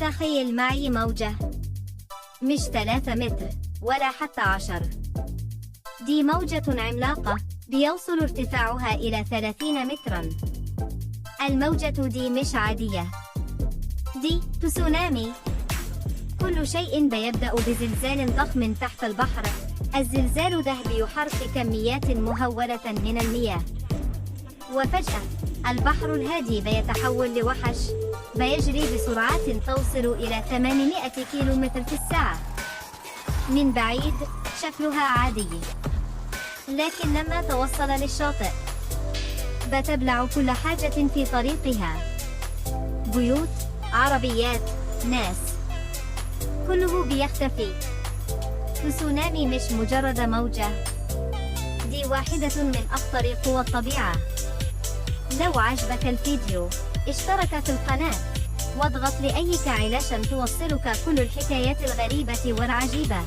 تخيل معي موجة مش 3 متر ولا حتى 10. دي موجة عملاقة بيوصل ارتفاعها إلى 30 متراً. الموجة دي مش عادية، دي تسونامي. كل شيء بيبدأ بزلزال ضخم تحت البحر. الزلزال ده بيحرك كميات مهولة من المياه، وفجأة البحر الهادي بيتحول لوحش بيجري بسرعات توصل إلى 800 كيلومتر في الساعة. من بعيد شكلها عادي، لكن لما توصل للشاطئ بتبلع كل حاجة في طريقها. بيوت، عربيات، ناس، كله بيختفي. تسونامي مش مجرد موجة، دي واحدة من أخطر قوى الطبيعة. لو عجبك الفيديو اشترك في القناة واضغط لأيك علشان توصلك كل الحكايات الغريبة والعجيبة.